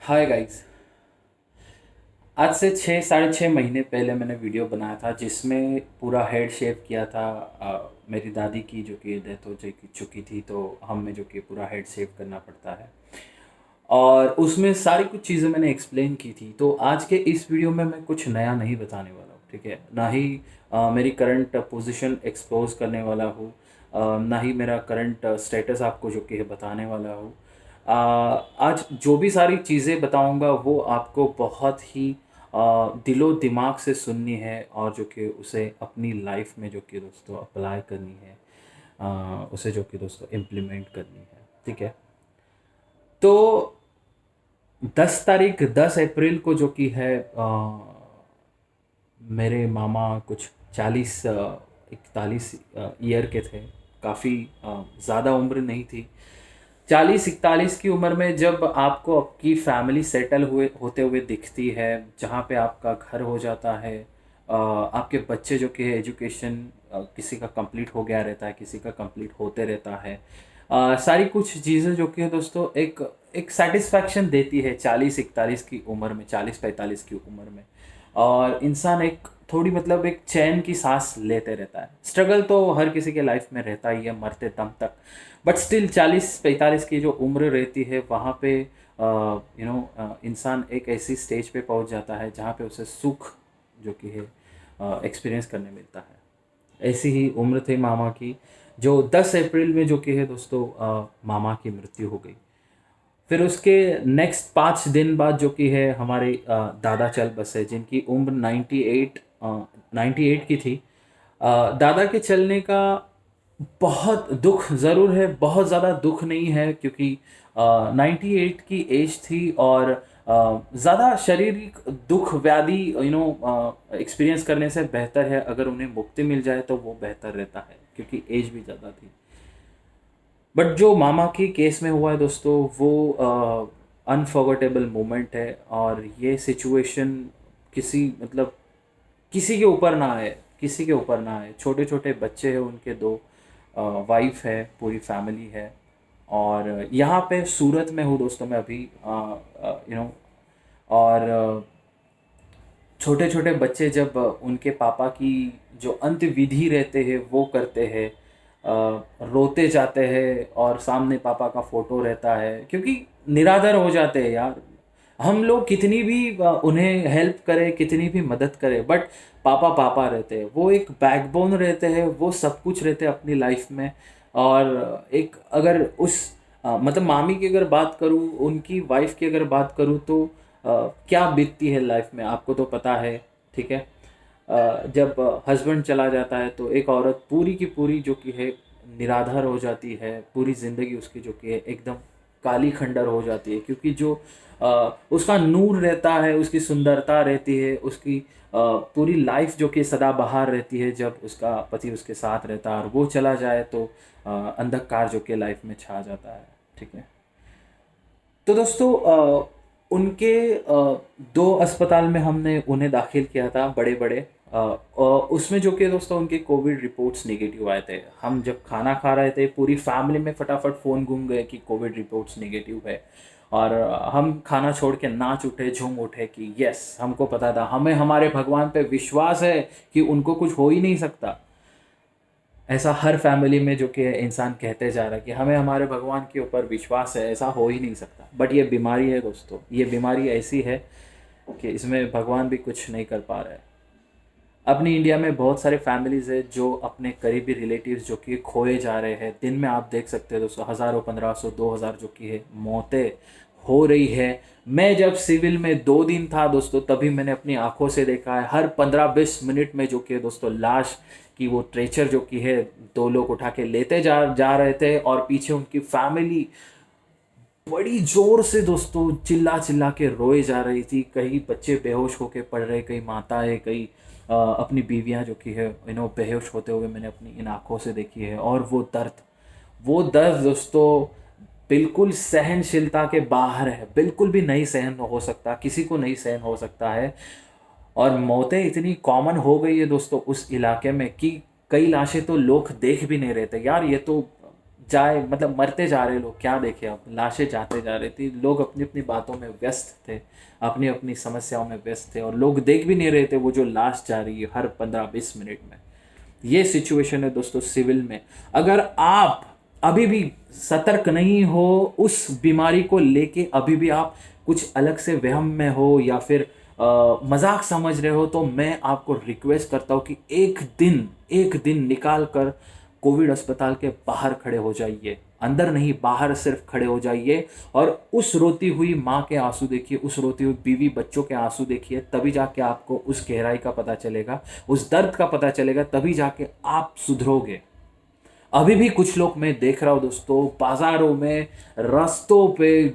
Hi guys. आज से 6 साढ़े 6 महीने पहले मैंने वीडियो बनाया था जिसमें पूरा हेड शेव किया था। मेरी दादी की जो कि डेथ हो चुकी थी, तो हमें जो कि पूरा हेड शेव करना पड़ता है। और उसमें सारी कुछ चीज़ें मैंने एक्सप्लेन की थी। तो आज के इस वीडियो में मैं कुछ नया नहीं बताने वाला हूँ, ठीक है। ना ही मेरी करंट पोजीशन एक्सपोज करने वाला हूँ, ना ही मेरा करंट स्टेटस आपको जो कि है बताने वाला हूँ। आज जो भी सारी चीज़ें बताऊंगा वो आपको बहुत ही दिलो दिमाग से सुननी है, और जो कि उसे अपनी लाइफ में जो कि दोस्तों अप्लाई करनी है, उसे जो कि दोस्तों इम्प्लीमेंट करनी है, ठीक है। तो 10 अप्रैल को जो कि है मेरे मामा कुछ 40 41 ईयर के थे। काफ़ी ज़्यादा उम्र नहीं थी। 40 41 की उम्र में जब आपको आपकी फैमिली सेटल हुए होते हुए दिखती है, जहाँ पे आपका घर हो जाता है, आपके बच्चे जो कि एजुकेशन किसी का कंप्लीट हो गया रहता है, किसी का कंप्लीट होते रहता है। सारी कुछ चीज़ें जो कि दोस्तों एक एक सेटिस्फैक्शन देती है 40 41 की उम्र में, 40 45 की उम्र में। और इंसान एक थोड़ी मतलब एक चैन की सांस लेते रहता है। स्ट्रगल तो हर किसी के लाइफ में रहता ही है मरते दम तक। बट स्टिल 40 45 की जो उम्र रहती है वहाँ पे इंसान एक ऐसी स्टेज पे पहुँच जाता है जहाँ पे उसे सुख जो कि है एक्सपीरियंस करने मिलता है। ऐसी ही उम्र थी मामा की, जो 10 अप्रैल में जो कि है दोस्तों मामा की मृत्यु हो गई। फिर उसके नेक्स्ट 5 दिन बाद जो कि है हमारे दादा चल बसे, जिनकी उम्र 98 की थी। दादा के चलने का बहुत दुख ज़रूर है, बहुत ज़्यादा दुख नहीं है, क्योंकि 98 की एज थी। और ज़्यादा शारीरिक दुख व्याधि एक्सपीरियंस करने से बेहतर है अगर उन्हें मुक्ति मिल जाए तो वो बेहतर रहता है, क्योंकि एज भी ज़्यादा थी। बट जो मामा की केस में हुआ है दोस्तों, वो अनफॉरगेटेबल मोमेंट है। और ये सिचुएशन किसी मतलब किसी के ऊपर ना आए, किसी के ऊपर ना आए। छोटे छोटे बच्चे हैं उनके, दो वाइफ है, पूरी फैमिली है। और यहाँ पे सूरत में हूँ दोस्तों मैं अभी, और छोटे छोटे बच्चे जब उनके पापा की जो अंत्य विधि रहते हैं वो करते हैं, रोते जाते हैं, और सामने पापा का फोटो रहता है, क्योंकि निरादर हो जाते हैं यार। हम लोग कितनी भी उन्हें हेल्प करें, कितनी भी मदद करें, बट पापा पापा रहते हैं। वो एक बैकबोन रहते हैं, वो सब कुछ रहते हैं अपनी लाइफ में। और एक अगर उस मतलब मामी की अगर बात करूँ, उनकी वाइफ की अगर बात करूँ, तो क्या बीतती है लाइफ में आपको तो पता है, ठीक है। जब हस्बैंड चला जाता है तो एक औरत पूरी की पूरी जो कि है निराधार हो जाती है। पूरी ज़िंदगी उसकी जो कि है एकदम काली खंडर हो जाती है, क्योंकि जो उसका नूर रहता है, उसकी सुंदरता रहती है, उसकी पूरी लाइफ जो कि सदाबहार रहती है। जब उसका पति उसके साथ रहता है और वो चला जाए तो अंधकार जो कि लाइफ में छा जाता है, ठीक है। तो दोस्तों उनके दो अस्पताल में हमने उन्हें दाखिल किया था, बड़े बड़े। और उसमें जो कि दोस्तों उनके कोविड रिपोर्ट्स नेगेटिव आए थे। हम जब खाना खा रहे थे, पूरी फैमिली में फटाफट फ़ोन घूम गए कि कोविड रिपोर्ट्स नेगेटिव है। और हम खाना छोड़ के नाच उठे, झूम उठे कि यस, हमको पता था, हमें हमारे भगवान पे विश्वास है कि उनको कुछ हो ही नहीं सकता। ऐसा हर फैमिली में जो कि इंसान कहते जा रहा है कि हमें हमारे भगवान के ऊपर विश्वास है, ऐसा हो ही नहीं सकता। बट ये बीमारी है दोस्तों, ये बीमारी ऐसी है कि इसमें भगवान भी कुछ नहीं कर पा रहे हैं। अपनी इंडिया में बहुत सारे फैमिलीज़ है जो अपने करीबी रिलेटिव्स जो कि खोए जा रहे हैं। दिन में आप देख सकते हैं दोस्तों, हज़ारों, 1500, 2000 जो कि है मौतें हो रही है। मैं जब सिविल में 2 दिन था दोस्तों, तभी मैंने अपनी आंखों से देखा है, हर 15 20 मिनट में जो कि है दोस्तों लाश की वो ट्रेचर जो कि है, 2 लोग उठा के लेते जा जा रहे थे, और पीछे उनकी फैमिली बड़ी जोर से दोस्तों चिल्ला चिल्ला के रोए जा रही थी। कई बच्चे बेहोश होके पड़ रहे, कई माताएं, कई अपनी बीवियां जो कि है बेहोश होते हुए मैंने अपनी इन आंखों से देखी है। और वो दर्द दोस्तों बिल्कुल सहनशीलता के बाहर है, बिल्कुल भी नहीं सहन हो सकता, किसी को नहीं सहन हो सकता है। और मौतें इतनी कॉमन हो गई है दोस्तों उस इलाके में कि कई लाशें तो लोग देख भी नहीं रहे थे यार। ये तो जाए, मतलब मरते जा रहे लोग, क्या देखे, अब लाशें जाते जा रही थी, लोग अपनी अपनी बातों में व्यस्त थे, अपनी अपनी समस्याओं में व्यस्त थे, और लोग देख भी नहीं रहे थे वो जो लाश जा रही है हर 15-20 मिनट में। ये सिचुएशन है दोस्तों सिविल में। अगर आप अभी भी सतर्क नहीं हो उस बीमारी को लेके, अभी भी आप कुछ अलग से वहम में हो या फिर मजाक समझ रहे हो, तो मैं आपको रिक्वेस्ट करता हूँ कि एक दिन निकाल कर कोविड अस्पताल के बाहर खड़े हो जाइए, अंदर नहीं बाहर सिर्फ खड़े हो जाइए, और उस रोती हुई माँ के आंसू देखिए, उस रोती हुई बीवी बच्चों के आंसू देखिए, तभी जाके आपको उस गहराई का पता चलेगा, उस दर्द का पता चलेगा, तभी जाके आप सुधरोगे। अभी भी कुछ लोग मैं देख रहा हूँ दोस्तों, बाजारों में, रास्तों पे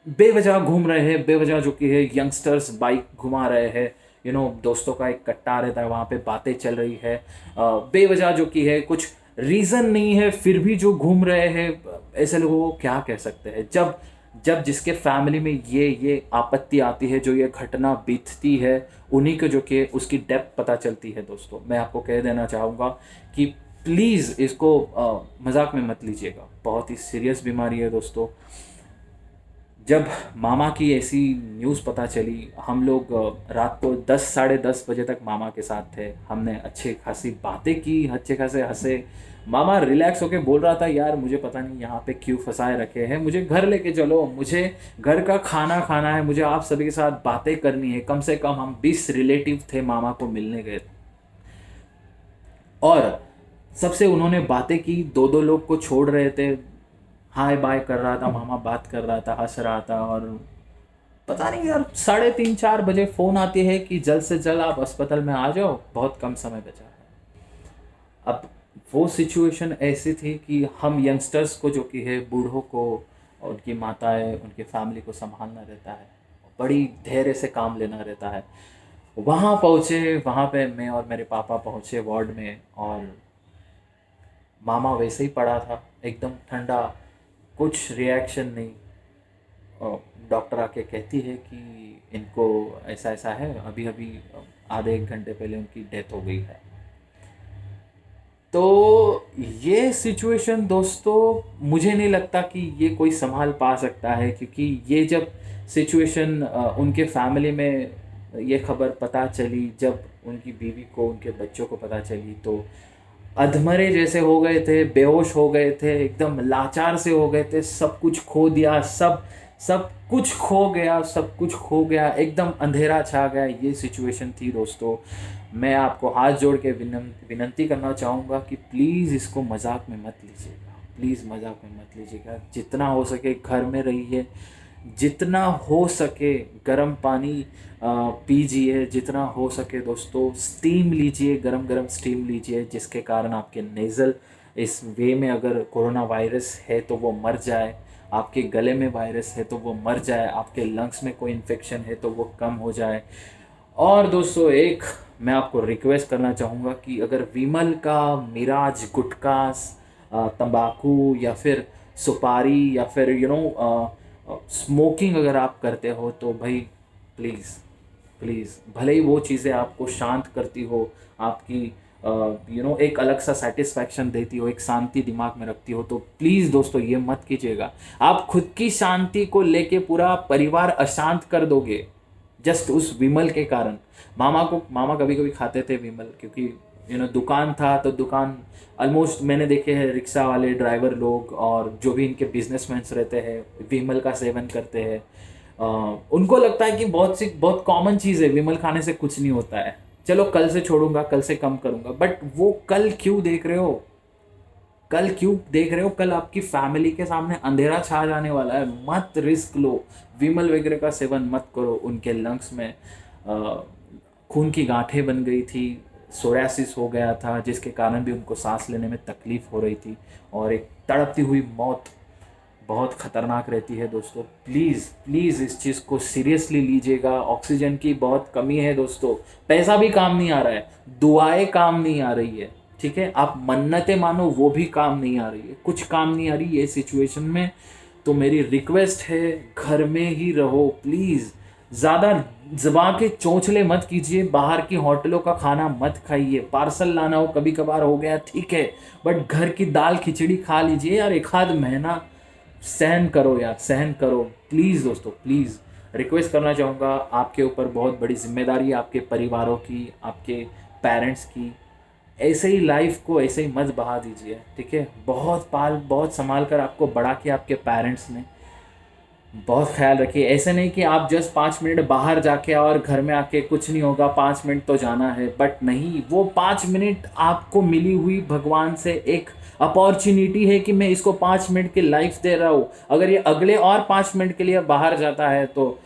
बेवजह घूम रहे हैं, बेवजह जो कि है यंगस्टर्स बाइक घुमा रहे हैं, दोस्तों का एक कट्टा रहता है, वहाँ पे बातें चल रही है, बेवजह जो कि है कुछ रीज़न नहीं है फिर भी जो घूम रहे हैं। ऐसे लोगों को क्या कह सकते हैं, जब जब जिसके फैमिली में ये आपत्ति आती है, जो ये घटना बीतती है, उन्हीं को जो कि उसकी डेप्थ पता चलती है। दोस्तों मैं आपको कह देना चाहूँगा कि प्लीज़ इसको मजाक में मत लीजिएगा, बहुत ही सीरियस बीमारी है दोस्तों। जब मामा की ऐसी न्यूज़ पता चली, हम लोग रात को 10 साढ़े 10 बजे तक मामा के साथ थे, हमने अच्छे खासी बातें की, अच्छे खासे हंसे। मामा रिलैक्स होके बोल रहा था, यार मुझे पता नहीं यहाँ पे क्यों फंसाए रखे हैं, मुझे घर लेके चलो, मुझे घर का खाना खाना है, मुझे आप सभी के साथ बातें करनी है। कम से कम हम 20 रिलेटिव थे मामा को मिलने गए, और सबसे उन्होंने बातें की, दो दो लोग को छोड़ रहे थे, हाय बाय कर रहा था मामा, बात कर रहा था, हंस रहा था। और पता नहीं यार 3:30-4 बजे फ़ोन आती है कि जल्द से जल्द आप अस्पताल में आ जाओ, बहुत कम समय बचा है। अब वो सिचुएशन ऐसी थी कि हम यंगस्टर्स को जो कि है, बूढ़ों को, उनकी माताएं, उनकी फैमिली को संभालना रहता है, बड़ी धैर्य से काम लेना रहता है। वहाँ पहुँचे, वहाँ पे मैं और मेरे पापा पहुँचे वार्ड में, और मामा वैसे ही पड़ा था, एकदम ठंडा, कुछ रिएक्शन नहीं। और डॉक्टर आके कहती है कि इनको ऐसा ऐसा है, अभी अभी आधे एक घंटे पहले उनकी डेथ हो गई है। तो ये सिचुएशन दोस्तों, मुझे नहीं लगता कि ये कोई संभाल पा सकता है, क्योंकि ये जब सिचुएशन उनके फैमिली में ये खबर पता चली, जब उनकी बीवी को, उनके बच्चों को पता चली, तो अधमरे जैसे हो गए थे, बेहोश हो गए थे, एकदम लाचार से हो गए थे, सब कुछ खो दिया, सब सब कुछ खो गया, सब कुछ खो गया, एकदम अंधेरा छा गया। ये सिचुएशन थी दोस्तों। मैं आपको हाथ जोड़ के विनंती करना चाहूँगा कि प्लीज़ इसको मजाक में मत लीजिएगा, प्लीज़ मजाक में मत लीजिएगा। जितना हो सके घर में रहिए, जितना हो सके गर्म पानी पीजिए, जितना हो सके दोस्तों स्टीम लीजिए, गरम गरम स्टीम लीजिए, जिसके कारण आपके नेज़ल इस वे में, अगर कोरोना वायरस है तो वो मर जाए, आपके गले में वायरस है तो वो मर जाए, आपके लंग्स में कोई इन्फेक्शन है तो वो कम हो जाए। और दोस्तों एक मैं आपको रिक्वेस्ट करना चाहूँगा कि अगर विमल का, मिराज, गुटखा, तंबाकू या फिर सुपारी या फिर स्मोकिंग अगर आप करते हो, तो भाई प्लीज़ प्लीज़, भले ही वो चीज़ें आपको शांत करती हो, आपकी एक अलग सा सेटिस्फैक्शन देती हो, एक शांति दिमाग में रखती हो, तो प्लीज़ दोस्तों ये मत कीजिएगा। आप खुद की शांति को लेके पूरा परिवार अशांत कर दोगे, जस्ट उस विमल के कारण। मामा कभी कभी खाते थे विमल, क्योंकि दुकान था, तो दुकान ऑलमोस्ट मैंने देखे हैं रिक्शा वाले ड्राइवर लोग और जो भी इनके बिजनेसमैन रहते हैं विमल का सेवन करते हैं। उनको लगता है कि बहुत कॉमन चीज़ है, विमल खाने से कुछ नहीं होता है, चलो कल से छोड़ूंगा, कल से कम करूंगा। बट वो कल क्यों देख रहे हो, कल क्यों देख रहे हो? कल आपकी फैमिली के सामने अंधेरा छा जाने वाला है। मत रिस्क लो, विमल वगैरह का सेवन मत करो। उनके लंग्स में खून की गांठें बन गई थी, सोरासिस हो गया था, जिसके कारण भी उनको सांस लेने में तकलीफ हो रही थी, और एक तड़पती हुई मौत बहुत ख़तरनाक रहती है दोस्तों। प्लीज़ प्लीज़ इस चीज़ को सीरियसली लीजिएगा। ऑक्सीजन की बहुत कमी है दोस्तों, पैसा भी काम नहीं आ रहा है, दुआएं काम नहीं आ रही है, ठीक है, आप मन्नतें मानो वो भी काम नहीं आ रही है, कुछ काम नहीं आ रही ये सिचुएशन में। तो मेरी रिक्वेस्ट है, घर में ही रहो प्लीज़। ज़्यादा ज़बां के चोंचले मत कीजिए, बाहर की होटलों का खाना मत खाइए, पार्सल लाना हो कभी कभार हो गया ठीक है, बट घर की दाल खिचड़ी खा लीजिए यार, एक आध महीना सहन करो यार, सहन करो प्लीज़ दोस्तों, प्लीज़ रिक्वेस्ट करना चाहूँगा, आपके ऊपर बहुत बड़ी जिम्मेदारी है, आपके परिवारों की, आपके पेरेंट्स की। ऐसे ही लाइफ को ऐसे ही मत बहा दीजिए, ठीक है। बहुत संभाल कर आपको बड़ा किया आपके पेरेंट्स ने, बहुत ख्याल रखिए। ऐसे नहीं कि आप जस्ट 5 मिनट बाहर जाके और घर में आके कुछ नहीं होगा, 5 मिनट तो जाना है, बट नहीं, वो 5 मिनट आपको मिली हुई भगवान से एक अपॉर्चुनिटी है कि मैं इसको 5 मिनट की लाइफ दे रहा हूँ। अगर ये अगले और 5 मिनट के लिए बाहर जाता है तो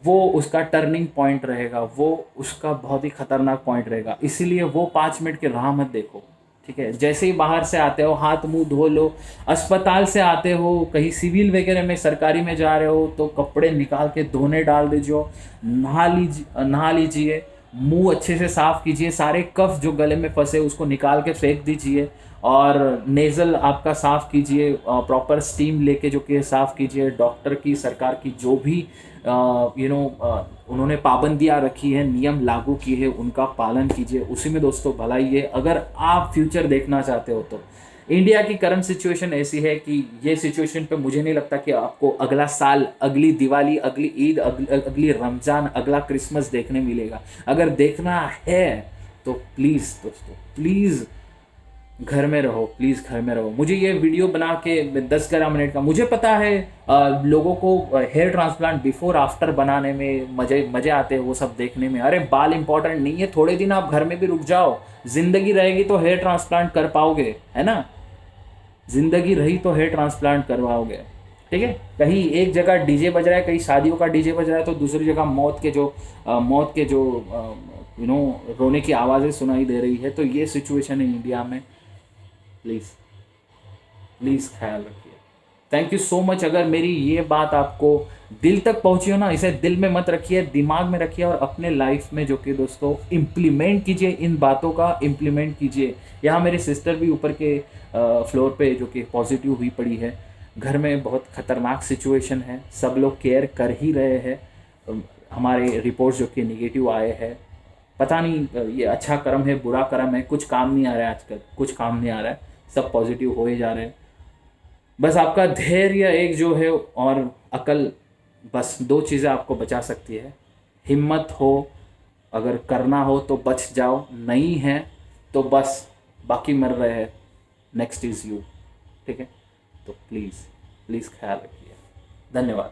वो उसका टर्निंग पॉइंट रहेगा, वो उसका बहुत ही खतरनाक पॉइंट रहेगा। इसीलिए वो 5 मिनट की राह मत देखो, ठीक है। जैसे ही बाहर से आते हो हाथ मुंह धो लो, अस्पताल से आते हो, कहीं सिविल वगैरह में सरकारी में जा रहे हो तो कपड़े निकाल के धोने डाल दीजिए, नहा लीजिए, मुंह अच्छे से साफ कीजिए, सारे कफ जो गले में फंसे उसको निकाल के फेंक दीजिए, और नेज़ल आपका साफ़ कीजिए, प्रॉपर स्टीम लेके जो कि साफ़ कीजिए। डॉक्टर की, सरकार की जो भी उन्होंने पाबंदियाँ रखी है, नियम लागू किए हैं, उनका पालन कीजिए, उसी में दोस्तों भलाई है। अगर आप फ्यूचर देखना चाहते हो तो इंडिया की करंट सिचुएशन ऐसी है कि ये सिचुएशन पे मुझे नहीं लगता कि आपको अगला साल, अगली दिवाली, अगली ईद, अगली रमज़ान, अगला क्रिसमस देखने मिलेगा। अगर देखना है तो प्लीज़ दोस्तों, प्लीज़ घर में रहो, प्लीज़ घर में रहो। मुझे ये वीडियो बना के 10-11 मिनट का, मुझे पता है लोगों को हेयर ट्रांसप्लांट बिफोर आफ्टर बनाने में मज़े आते हैं, वो सब देखने में। अरे बाल इंपॉर्टेंट नहीं है, थोड़े दिन आप घर में भी रुक जाओ, ज़िंदगी रहेगी तो हेयर ट्रांसप्लांट कर पाओगे, है ना। ज़िंदगी रही तो हेयर ट्रांसप्लांट करवाओगे, ठीक है। कहीं एक जगह डीजे बज रहा है, कहीं शादियों का डीजे बज रहा है, तो दूसरी जगह मौत के जो रोने की आवाज़ें सुनाई दे रही है। तो ये सिचुएशन है इंडिया में, प्लीज़ प्लीज़ ख्याल रखिए। Thank you so much. अगर मेरी ये बात आपको दिल तक पहुंची हो ना, इसे दिल में मत रखिए, दिमाग में रखिए, और अपने लाइफ में जो कि दोस्तों इम्प्लीमेंट कीजिए, इन बातों का इम्प्लीमेंट कीजिए। यहाँ मेरी सिस्टर भी ऊपर के फ्लोर पे जो कि पॉजिटिव हुई पड़ी है। घर में बहुत ख़तरनाक सिचुएशन है, सब लोग केयर कर ही रहे हैं। हमारे रिपोर्ट्स जो कि निगेटिव आए हैं, पता नहीं ये अच्छा कर्म है बुरा कर्म है, कुछ काम नहीं आ रहा है आजकल, कुछ काम नहीं आ रहा है, सब पॉजिटिव हो ही जा रहे हैं। बस आपका धैर्य एक जो है और अकल, बस 2 चीज़ें आपको बचा सकती है। हिम्मत हो, अगर करना हो तो बच जाओ, नहीं है तो बस बाकी मर रहे हैं, नेक्स्ट इज़ यू, ठीक है। तो प्लीज़ प्लीज़ ख्याल रखिए। धन्यवाद।